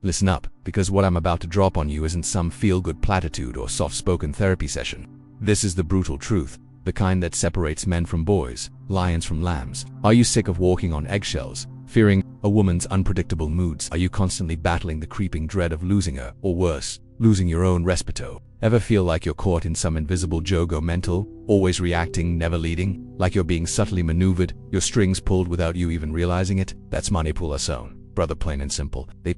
Listen up, because what I'm about to drop on you isn't some feel-good platitude or soft-spoken therapy session. This is the brutal truth, the kind that separates men from boys, lions from lambs. Are you sick of walking on eggshells, fearing a woman's unpredictable moods? Are you constantly battling the creeping dread of losing her, or worse, losing your own respeto? Ever feel like you're caught in some invisible jogo mental, always reacting, never leading? Like you're being subtly maneuvered, your strings pulled without you even realizing it? That's manipulation, brother, plain and simple. They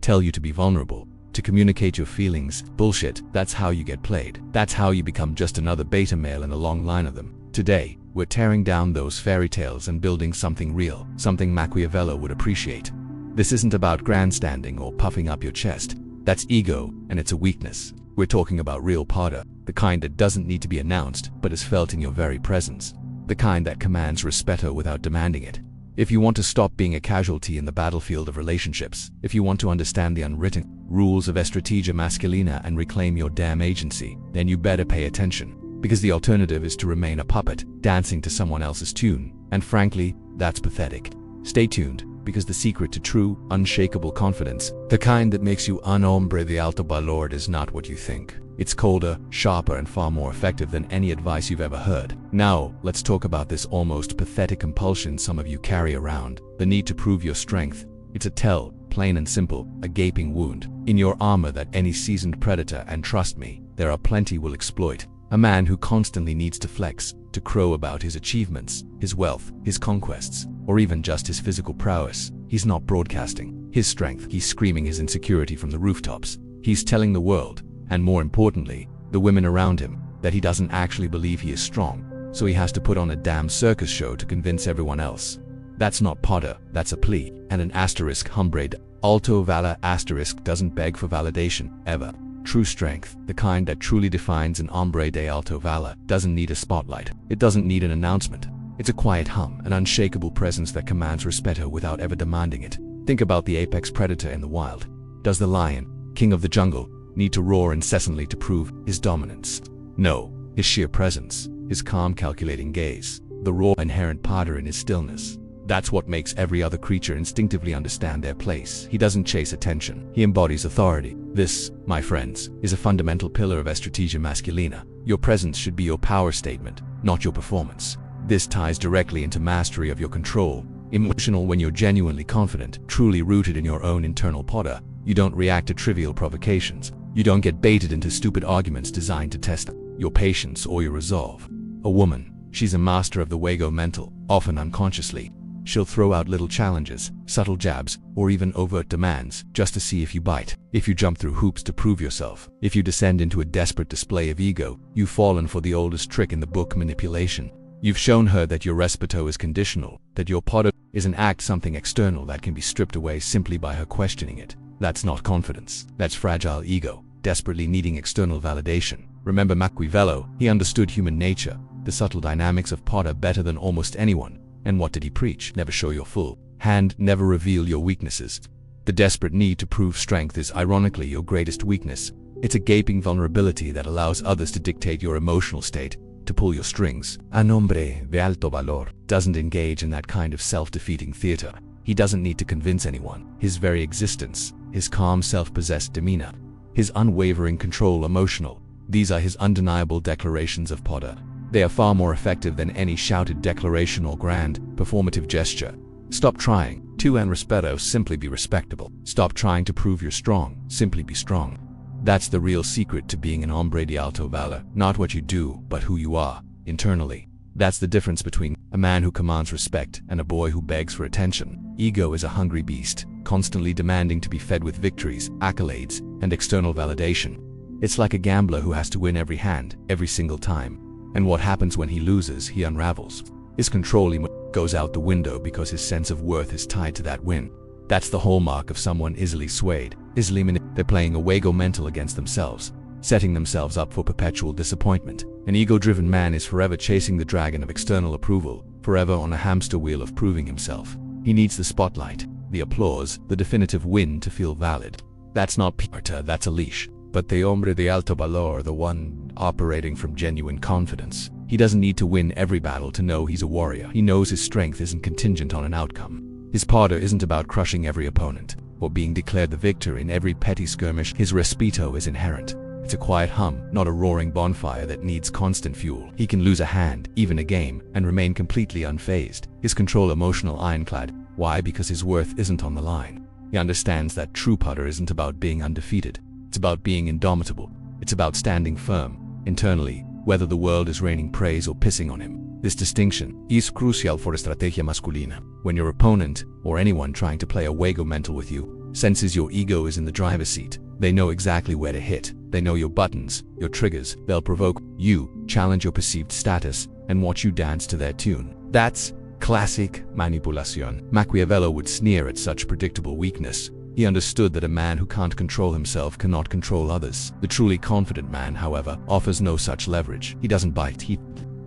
tell you to be vulnerable, to communicate your feelings. Bullshit. That's how you get played. That's how you become just another beta male in a long line of them. Today, we're tearing down those fairy tales and building something real, something Machiavelli would appreciate. This isn't about grandstanding or puffing up your chest. That's ego, and it's a weakness. We're talking about real power, the kind that doesn't need to be announced, but is felt in your very presence. The kind that commands respeto without demanding it. If you want to stop being a casualty in the battlefield of relationships, if you want to understand the unwritten rules of Strategia Masculina and reclaim your damn agency, then you better pay attention. Because the alternative is to remain a puppet, dancing to someone else's tune. And frankly, that's pathetic. Stay tuned, because the secret to true, unshakable confidence, the kind that makes you un hombre de alto valor, is not what you think. It's colder, sharper, and far more effective than any advice you've ever heard. Now, let's talk about this almost pathetic compulsion some of you carry around, the need to prove your strength. It's a tell, plain and simple, a gaping wound in your armor that any seasoned predator, and trust me, there are plenty, will exploit. A man who constantly needs to flex, to crow about his achievements, his wealth, his conquests, or even just his physical prowess. He's not broadcasting his strength. He's screaming his insecurity from the rooftops. He's telling the world, and more importantly, the women around him, that he doesn't actually believe he is strong, so he has to put on a damn circus show to convince everyone else. That's not Potter, that's a plea, and an asterisk hombre de alto valor asterisk doesn't beg for validation, ever. True strength, the kind that truly defines an hombre de alto valor, doesn't need a spotlight. It doesn't need an announcement. It's a quiet hum, an unshakable presence that commands respeto without ever demanding it. Think about the apex predator in the wild. Does the lion, king of the jungle, need to roar incessantly to prove his dominance? No. His sheer presence, his calm calculating gaze, the raw inherent power in his stillness. That's what makes every other creature instinctively understand their place. He doesn't chase attention. He embodies authority. This, my friends, is a fundamental pillar of Strategia Masculina. Your presence should be your power statement, not your performance. This ties directly into mastery of your control. Emotional. When you're genuinely confident, truly rooted in your own internal power, you don't react to trivial provocations. You don't get baited into stupid arguments designed to test your patience or your resolve. A woman, she's a master of the wago mental, often unconsciously. She'll throw out little challenges, subtle jabs, or even overt demands, just to see if you bite. If you jump through hoops to prove yourself, if you descend into a desperate display of ego, you've fallen for the oldest trick in the book, manipulation. You've shown her that your respeto is conditional, that your power is an act, something external that can be stripped away simply by her questioning it. That's not confidence. That's fragile ego, desperately needing external validation. Remember Machiavelli? He understood human nature, the subtle dynamics of power better than almost anyone. And what did he preach? Never show your full hand, never reveal your weaknesses. The desperate need to prove strength is ironically your greatest weakness. It's a gaping vulnerability that allows others to dictate your emotional state, to pull your strings. Un hombre de alto valor doesn't engage in that kind of self-defeating theater. He doesn't need to convince anyone. His very existence, his calm self-possessed demeanor, his unwavering control emotional, these are his undeniable declarations of power. They are far more effective than any shouted declaration or grand, performative gesture. Stop trying to and respeto, simply be respectable. Stop trying to prove you're strong, simply be strong. That's the real secret to being an hombre de alto valor, not what you do, but who you are, internally. That's the difference between a man who commands respect and a boy who begs for attention. Ego is a hungry beast, constantly demanding to be fed with victories, accolades, and external validation. It's like a gambler who has to win every hand, every single time. And what happens when he loses? He unravels. His control goes out the window because his sense of worth is tied to that win. That's the hallmark of someone easily swayed, easily manipulated. They're playing a wago mental against themselves, setting themselves up for perpetual disappointment. An ego-driven man is forever chasing the dragon of external approval, forever on a hamster wheel of proving himself. He needs the spotlight, the applause, the definitive win to feel valid. That's not Peter, that's a leash. But the hombre de alto valor, the one operating from genuine confidence. He doesn't need to win every battle to know he's a warrior. He knows his strength isn't contingent on an outcome. His power isn't about crushing every opponent. or being declared the victor in every petty skirmish. His respeto is inherent. It's a quiet hum, not a roaring bonfire that needs constant fuel. He can lose a hand, even a game, and remain completely unfazed. His control emotional ironclad. Why? Because his worth isn't on the line. He understands that true putter isn't about being undefeated. It's about being indomitable. It's about standing firm, internally, whether the world is raining praise or pissing on him. This distinction is crucial for estrategia masculina. When your opponent, or anyone trying to play a juego mental with you, senses your ego is in the driver's seat, they know exactly where to hit. They know your buttons, your triggers. They'll provoke you, challenge your perceived status, and watch you dance to their tune. That's classic manipulation. Machiavelli would sneer at such predictable weakness. He understood that a man who can't control himself cannot control others. The truly confident man, however, offers no such leverage. He doesn't bite. He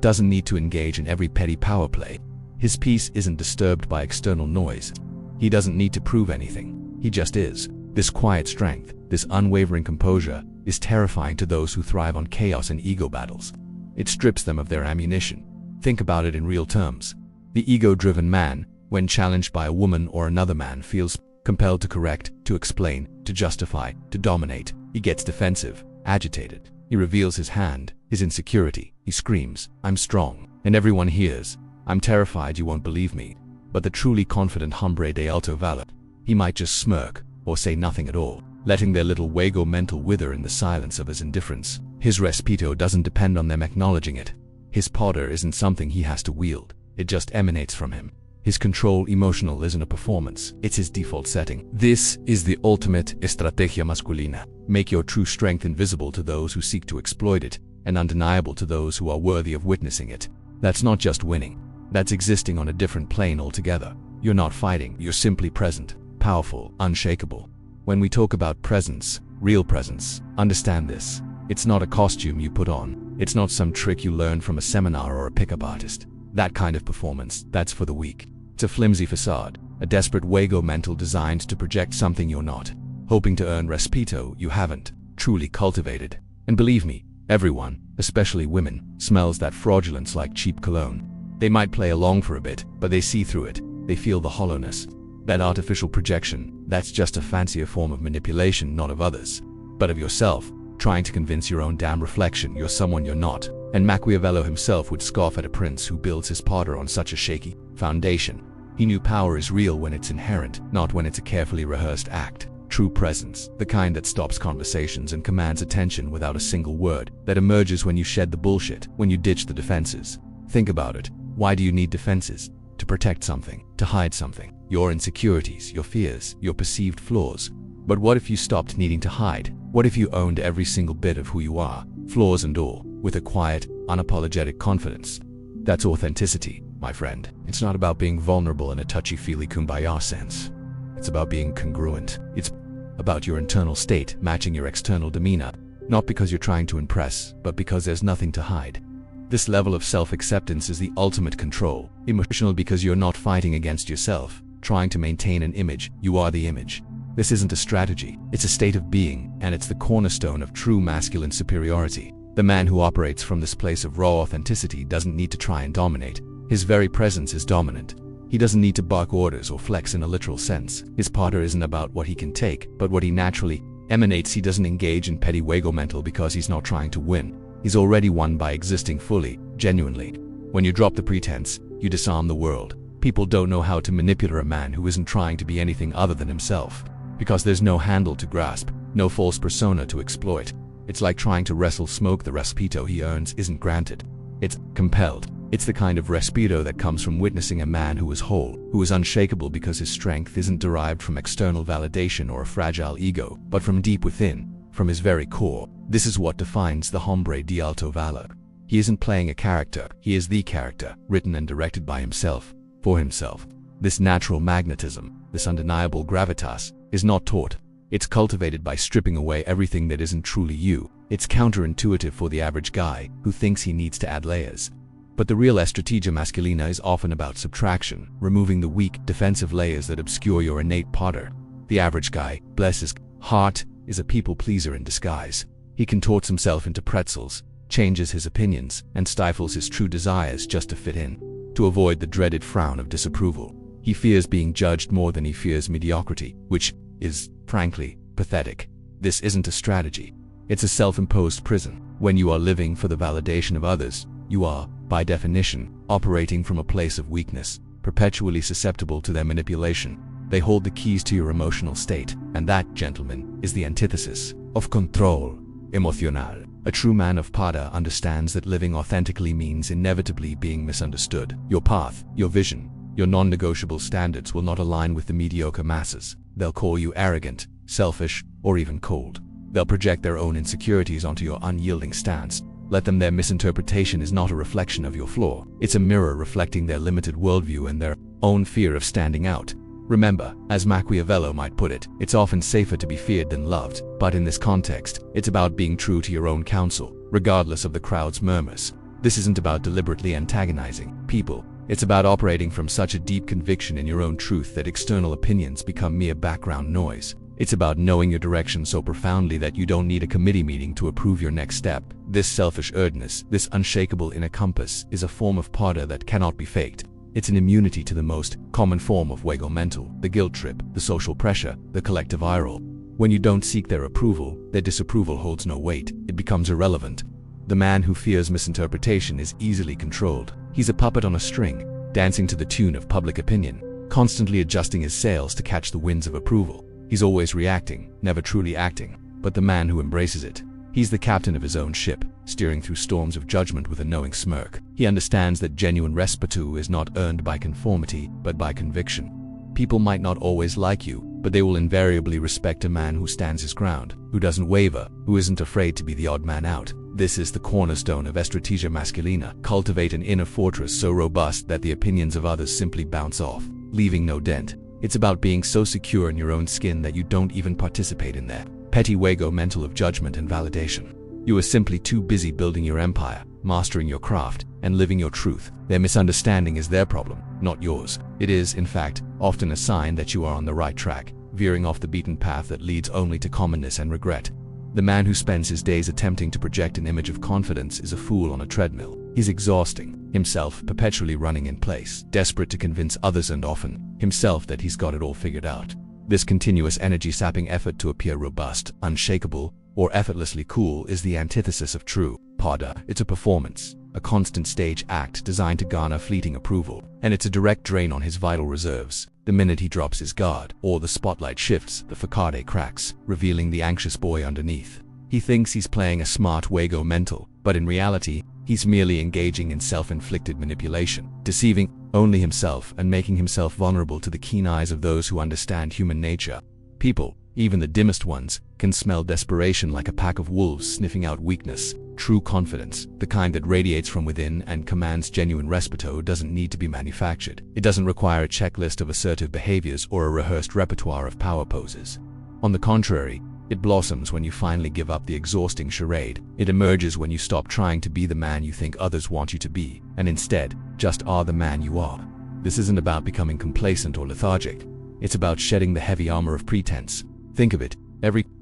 doesn't need to engage in every petty power play. His peace isn't disturbed by external noise. He doesn't need to prove anything. He just is. This quiet strength, this unwavering composure, is terrifying to those who thrive on chaos and ego battles. It strips them of their ammunition. Think about it in real terms. The ego-driven man, when challenged by a woman or another man, feels compelled to correct, to explain, to justify, to dominate. He gets defensive, agitated. He reveals his hand, his insecurity. He screams, "I'm strong." And everyone hears, "I'm terrified you won't believe me." But the truly confident hombre de alto valor, he might just smirk, or say nothing at all, letting their little juego mental wither in the silence of his indifference. His respeto doesn't depend on them acknowledging it. His poder isn't something he has to wield. It just emanates from him. His control emotional isn't a performance. It's his default setting. This is the ultimate estrategia masculina. Make your true strength invisible to those who seek to exploit it, and undeniable to those who are worthy of witnessing it. That's not just winning. That's existing on a different plane altogether. You're not fighting. You're simply present. Powerful, unshakable. When we talk about presence, real presence, understand this. It's not a costume you put on. It's not some trick you learned from a seminar or a pickup artist. That kind of performance, that's for the weak. It's a flimsy facade, a desperate juego mental designed to project something you're not, hoping to earn respeto you haven't truly cultivated. And believe me, everyone, especially women, smells that fraudulence like cheap cologne. They might play along for a bit, but they see through it. They feel the hollowness. That artificial projection, that's just a fancier form of manipulation, not of others, but of yourself, trying to convince your own damn reflection you're someone you're not. And Machiavelli himself would scoff at a prince who builds his poder on such a shaky foundation. He knew power is real when it's inherent, not when it's a carefully rehearsed act. True presence, the kind that stops conversations and commands attention without a single word, that emerges when you shed the bullshit, when you ditch the defenses. Think about it. Why do you need defenses? To protect something, to hide something. Your insecurities, your fears, your perceived flaws. But what if you stopped needing to hide? What if you owned every single bit of who you are, flaws and all, with a quiet, unapologetic confidence? That's authenticity, my friend. It's not about being vulnerable in a touchy-feely kumbaya sense. It's about being congruent. It's about your internal state matching your external demeanor, not because you're trying to impress, but because there's nothing to hide. This level of self-acceptance is the ultimate control. Emotional because you're not fighting against yourself, trying to maintain an image. You are the image. This isn't a strategy. It's a state of being, and it's the cornerstone of true masculine superiority. The man who operates from this place of raw authenticity doesn't need to try and dominate. His very presence is dominant. He doesn't need to bark orders or flex in a literal sense. His poder isn't about what he can take, but what he naturally emanates. He doesn't engage in petty juego mental because he's not trying to win. He's already won by existing fully, genuinely. When you drop the pretense, you disarm the world. People don't know how to manipulate a man who isn't trying to be anything other than himself. Because there's no handle to grasp, no false persona to exploit. It's like trying to wrestle smoke. The respeto he earns isn't granted. It's compelled. It's the kind of respeto that comes from witnessing a man who is whole, who is unshakable because his strength isn't derived from external validation or a fragile ego, but from deep within, from his very core. This is what defines the hombre de alto valor. He isn't playing a character, he is the character, written and directed by himself, for himself. This natural magnetism, this undeniable gravitas, is not taught. It's cultivated by stripping away everything that isn't truly you. It's counterintuitive for the average guy who thinks he needs to add layers. But the real estrategia masculina is often about subtraction, removing the weak, defensive layers that obscure your innate power. The average guy, bless his heart, is a people pleaser in disguise. He contorts himself into pretzels, changes his opinions, and stifles his true desires just to fit in, to avoid the dreaded frown of disapproval. He fears being judged more than he fears mediocrity, which is, frankly, pathetic. This isn't a strategy. It's a self-imposed prison. When you are living for the validation of others, you are, by definition, operating from a place of weakness, perpetually susceptible to their manipulation. They hold the keys to your emotional state, and that, gentlemen, is the antithesis of control emocional. A true man of Pada understands that living authentically means inevitably being misunderstood. Your path, your vision, your non-negotiable standards will not align with the mediocre masses. They'll call you arrogant, selfish, or even cold. They'll project their own insecurities onto your unyielding stance. Let them. Their misinterpretation is not a reflection of your flaw. It's a mirror reflecting their limited worldview and their own fear of standing out. Remember, as Machiavelli might put it, it's often safer to be feared than loved. But in this context, it's about being true to your own counsel, regardless of the crowd's murmurs. This isn't about deliberately antagonizing people. It's about operating from such a deep conviction in your own truth that external opinions become mere background noise. It's about knowing your direction so profoundly that you don't need a committee meeting to approve your next step. This selfish earnestness, this unshakable inner compass, is a form of Pada that cannot be faked. It's an immunity to the most common form of Wago mental, the guilt trip, the social pressure, the collective eye roll. When you don't seek their approval, their disapproval holds no weight. It becomes irrelevant. The man who fears misinterpretation is easily controlled. He's a puppet on a string, dancing to the tune of public opinion, constantly adjusting his sails to catch the winds of approval. He's always reacting, never truly acting. But the man who embraces it, he's the captain of his own ship, steering through storms of judgment with a knowing smirk. He understands that genuine respect is not earned by conformity, but by conviction. People might not always like you, but they will invariably respect a man who stands his ground, who doesn't waver, who isn't afraid to be the odd man out. This is the cornerstone of Strategia Masculina. Cultivate an inner fortress so robust that the opinions of others simply bounce off, leaving no dent. It's about being so secure in your own skin that you don't even participate in their petty Wago mental of judgment and validation. You are simply too busy building your empire, mastering your craft, and living your truth. Their misunderstanding is their problem, not yours. It is, in fact, often a sign that you are on the right track, veering off the beaten path that leads only to commonness and regret. The man who spends his days attempting to project an image of confidence is a fool on a treadmill. He's exhausting himself, perpetually running in place, desperate to convince others and often himself that he's got it all figured out. This continuous energy-sapping effort to appear robust, unshakable, or effortlessly cool is the antithesis of true Pada. It's a performance, a constant stage act designed to garner fleeting approval, and it's a direct drain on his vital reserves. The minute he drops his guard, or the spotlight shifts, the facade cracks, revealing the anxious boy underneath. He thinks he's playing a smart Wago mental, but in reality, he's merely engaging in self-inflicted manipulation, deceiving only himself and making himself vulnerable to the keen eyes of those who understand human nature. People, even the dimmest ones, can smell desperation like a pack of wolves sniffing out weakness. True confidence, the kind that radiates from within and commands genuine respeto, doesn't need to be manufactured. It doesn't require a checklist of assertive behaviors or a rehearsed repertoire of power poses. On the contrary, it blossoms when you finally give up the exhausting charade. It emerges when you stop trying to be the man you think others want you to be, and instead, just are the man you are. This isn't about becoming complacent or lethargic. It's about shedding the heavy armor of pretense. Think of it,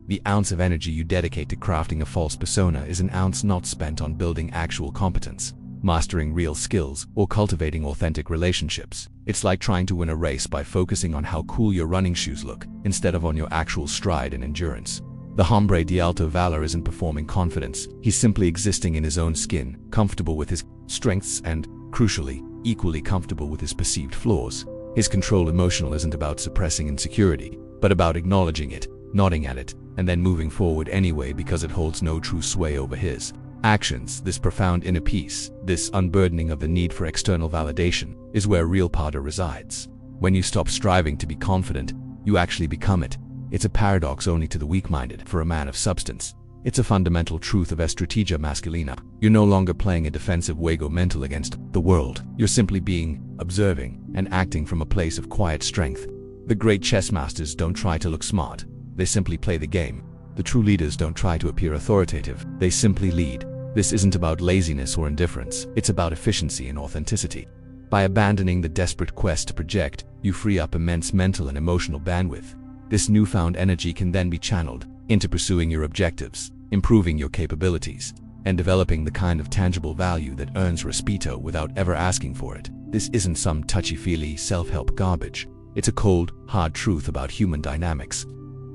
the ounce of energy you dedicate to crafting a false persona is an ounce not spent on building actual competence, mastering real skills, or cultivating authentic relationships. It's like trying to win a race by focusing on how cool your running shoes look, instead of on your actual stride and endurance. The hombre de alto valor isn't performing confidence. He's simply existing in his own skin, comfortable with his strengths and, crucially, equally comfortable with his perceived flaws. His controlled emotional isn't about suppressing insecurity, but about acknowledging it, nodding at it, and then moving forward anyway because it holds no true sway over his actions. This profound inner peace, this unburdening of the need for external validation, is where real Pada resides. When you stop striving to be confident, you actually become it. It's a paradox only to the weak-minded. For a man of substance, it's a fundamental truth of Strategia Masculina. You're no longer playing a defensive Wago mental against the world. You're simply being, observing, and acting from a place of quiet strength. The great chess masters don't try to look smart. They simply play the game. The true leaders don't try to appear authoritative. They simply lead. This isn't about laziness or indifference. It's about efficiency and authenticity. By abandoning the desperate quest to project, you free up immense mental and emotional bandwidth. This newfound energy can then be channeled into pursuing your objectives, improving your capabilities, and developing the kind of tangible value that earns respeto without ever asking for it. This isn't some touchy-feely self-help garbage. It's a cold, hard truth about human dynamics.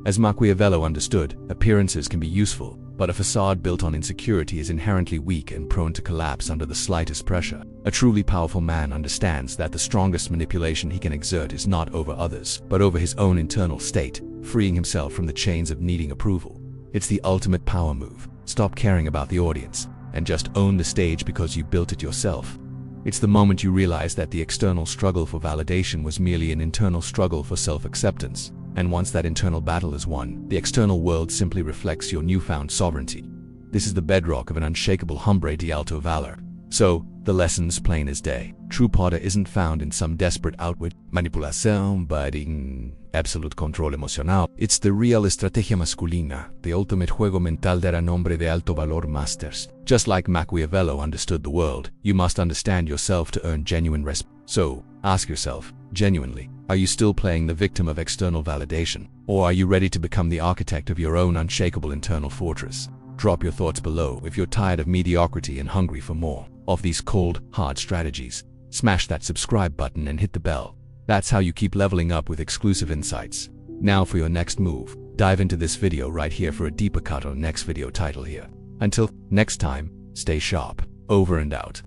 As Machiavelli understood, appearances can be useful, but a facade built on insecurity is inherently weak and prone to collapse under the slightest pressure. A truly powerful man understands that the strongest manipulation he can exert is not over others, but over his own internal state, freeing himself from the chains of needing approval. It's the ultimate power move. Stop caring about the audience, and just own the stage because you built it yourself. It's the moment you realize that the external struggle for validation was merely an internal struggle for self-acceptance. And once that internal battle is won, the external world simply reflects your newfound sovereignty. This is the bedrock of an unshakable hombre de alto valor. So, the lesson's plain as day. True power isn't found in some desperate outward manipulation, but in absolute control emocional. It's the real estrategia masculina, the ultimate juego mental that an hombre de alto valor masters. Just like Machiavelli understood the world, you must understand yourself to earn genuine respect. So, ask yourself, genuinely, are you still playing the victim of external validation? Or are you ready to become the architect of your own unshakable internal fortress? Drop your thoughts below if you're tired of mediocrity and hungry for more of these cold, hard strategies. Smash that subscribe button and hit the bell. That's how you keep leveling up with exclusive insights. Now for your next move, dive into this video right here for a deeper cut on next video title here. Until next time, stay sharp. Over and out.